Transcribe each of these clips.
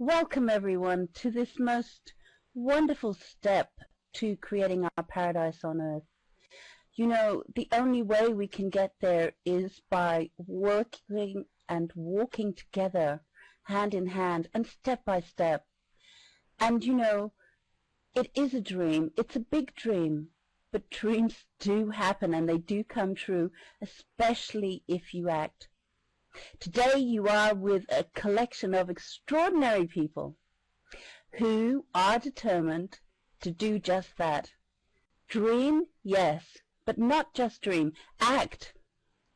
Welcome everyone to this most wonderful step to creating our paradise on earth. You know, the only way we can get there is by working and walking together, hand in hand and step by step. And you know, it is a dream. It's a big dream. But dreams do happen and they do come true, especially if you act. Today you are with a collection of extraordinary people who are determined to do just that. Dream, yes, but not just dream. Act.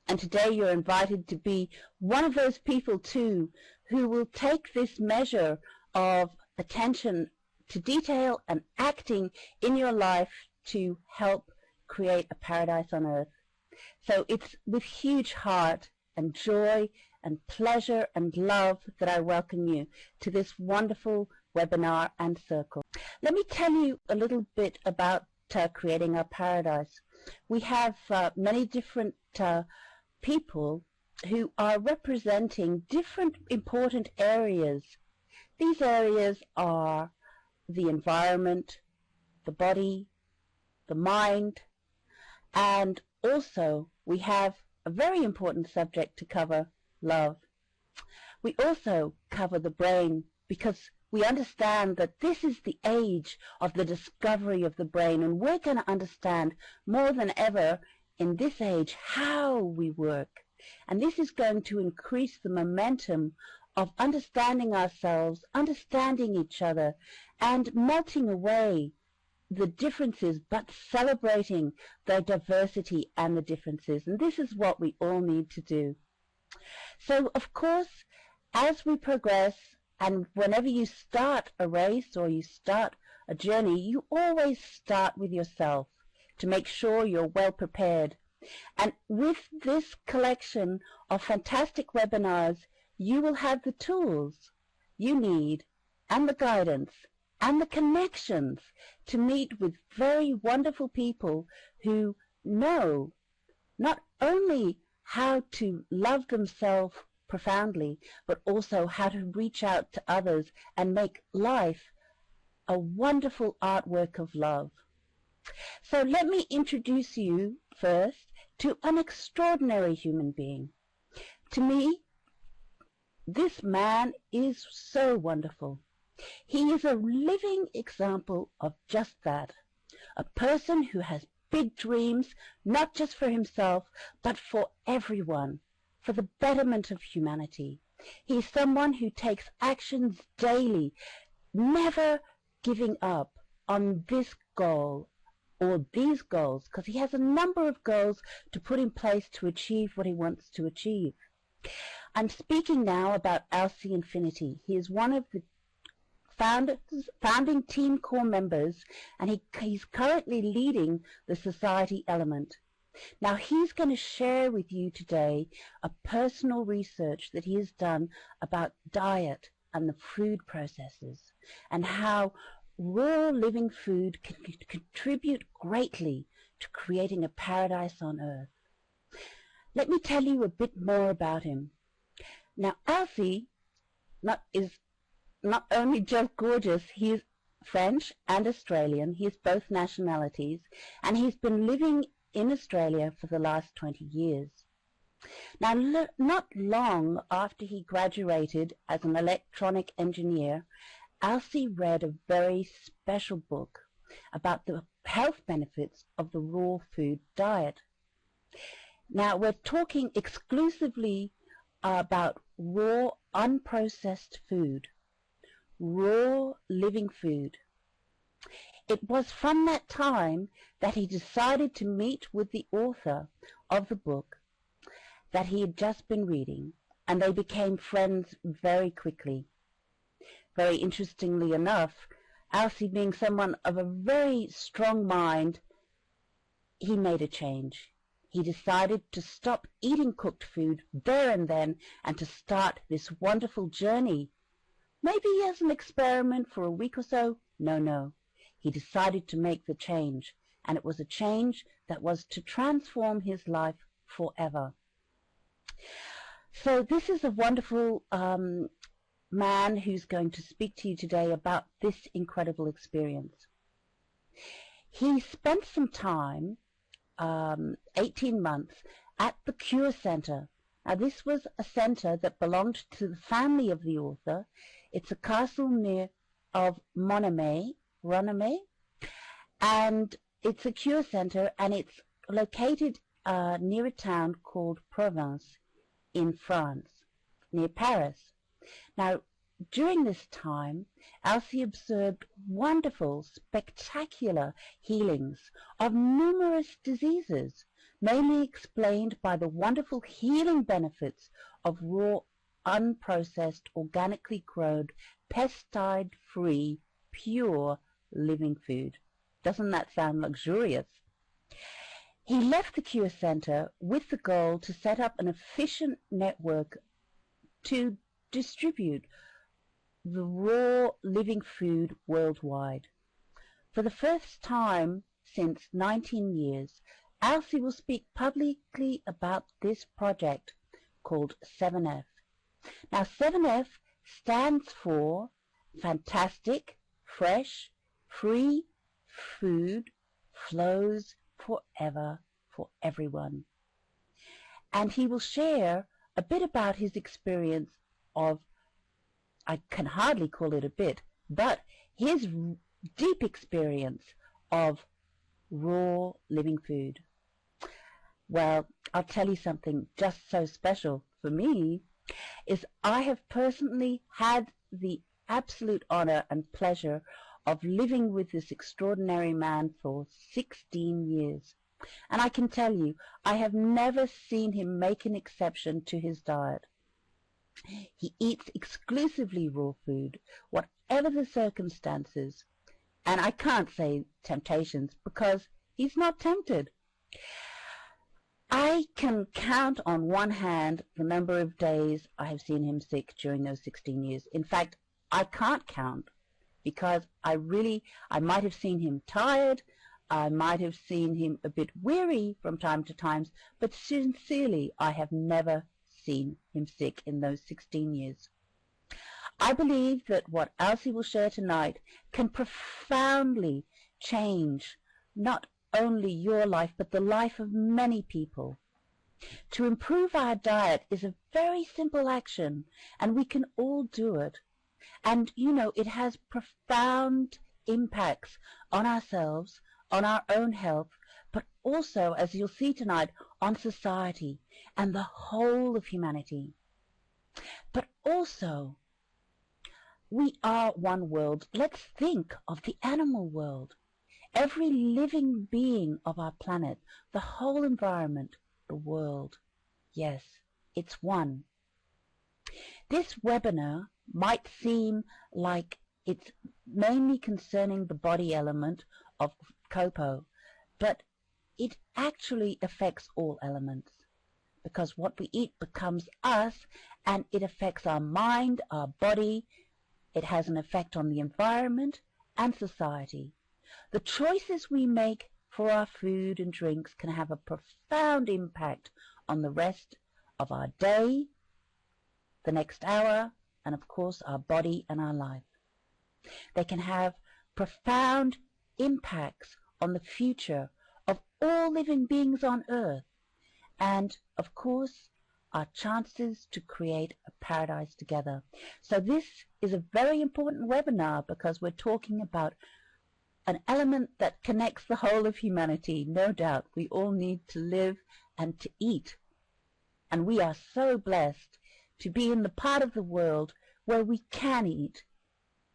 And today you're invited to be one of those people too who will take this measure of attention to detail and acting in your life to help create a paradise on earth. So it's with huge heart and joy and pleasure and love that I welcome you to this wonderful webinar and circle. Let me tell you a little bit about creating our paradise. We have many different people who are representing different important areas. These areas are the environment, the body, the mind, and also we have a very important subject to cover, love. We also cover the brain because we understand that this is the age of the discovery of the brain, and we're going to understand more than ever in this age how we work. And this is going to increase the momentum of understanding ourselves, understanding each other, and melting away the differences, but celebrating the diversity and the differences. And this is what we all need to do. So, of course, as we progress, and whenever you start a race or you start a journey, you always start with yourself to make sure you're well prepared. And with this collection of fantastic webinars, you will have the tools you need and the guidance and the connections to meet with very wonderful people who know not only how to love themselves profoundly, but also how to reach out to others and make life a wonderful artwork of love. So let me introduce you first to an extraordinary human being. To me, this man is so wonderful. He is a living example of just that. A person who has big dreams, not just for himself, but for everyone, for the betterment of humanity. He's someone who takes actions daily, never giving up on this goal or these goals, because he has a number of goals to put in place to achieve what he wants to achieve. I'm speaking now about Alcy Infinity. He is one of the founding team core members, and he's currently leading the society element. Now he's going to share with you today a personal research that he has done about diet and the food processes and how raw living food can contribute greatly to creating a paradise on earth. Let me tell you a bit more about him. Now Alcy is not only just gorgeous, he is French and Australian. He is both nationalities, and he's been living in Australia for the last 20 years. Now, not long after he graduated as an electronic engineer, Alcy read a very special book about the health benefits of the raw food diet. Now, we're talking exclusively about raw, unprocessed food. Raw living food. It was from that time that he decided to meet with the author of the book that he had just been reading, and they became friends very quickly. Very interestingly enough, Alcy, being someone of a very strong mind, he made a change. He decided to stop eating cooked food there and then and to start this wonderful journey. Maybe as an experiment for a week or so? No. He decided to make the change, and it was a change that was to transform his life forever. So this is a wonderful man who's going to speak to you today about this incredible experience. He spent some time, 18 months, at the Cure Center. Now, this was a center that belonged to the family of the author. It's a castle near of Roname, and it's a cure center, and it's located near a town called Provence in France, near Paris. Now, during this time, Elsie observed wonderful, spectacular healings of numerous diseases, mainly explained by the wonderful healing benefits of raw, unprocessed, organically grown, pesticide-free, pure living food. Doesn't that sound luxurious? He left the Cure Center with the goal to set up an efficient network to distribute the raw living food worldwide. For the first time since 19 years, Elsie will speak publicly about this project called 7F. Now, 7F stands for Fantastic, Fresh, Free Food Flows Forever for Everyone. And he will share a bit about his experience of, I can hardly call it a bit, but his deep experience of raw living food. Well, I'll tell you something just so special for me is I have personally had the absolute honor and pleasure of living with this extraordinary man for 16 years. And I can tell you, I have never seen him make an exception to his diet. He eats exclusively raw food, whatever the circumstances. And I can't say temptations because he's not tempted. I can count on one hand the number of days I have seen him sick during those 16 years. In fact, I can't count because I might have seen him tired, I might have seen him a bit weary from time to time, but sincerely, I have never seen him sick in those 16 years. I believe that what Elsie will share tonight can profoundly change not only your life, but the life of many people. To improve our diet is a very simple action, and we can all do it. And, you know, it has profound impacts on ourselves, on our own health, but also, as you'll see tonight, on society and the whole of humanity. But also, we are one world. Let's think of the animal world. Every living being of our planet, the whole environment, the world. Yes, it's one. This webinar might seem like it's mainly concerning the body element of COPOE, but it actually affects all elements, because what we eat becomes us, and it affects our mind, our body. It has an effect on the environment and society. The choices we make for our food and drinks can have a profound impact on the rest of our day, the next hour, and of course our body and our life. They can have profound impacts on the future of all living beings on Earth, and of course our chances to create a paradise together. So this is a very important webinar because we're talking about an element that connects the whole of humanity. No doubt we all need to live and to eat, and we are so blessed to be in the part of the world where we can eat,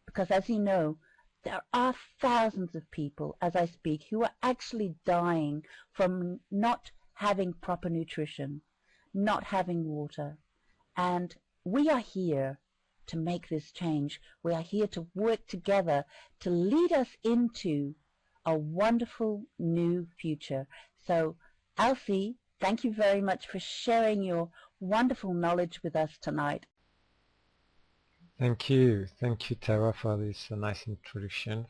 because as you know, there are thousands of people as I speak who are actually dying from not having proper nutrition, not having water, and we are here to make this change. We are here to work together to lead us into a wonderful new future. So, Elsie, thank you very much for sharing your wonderful knowledge with us tonight. Thank you, Tara, for this nice introduction.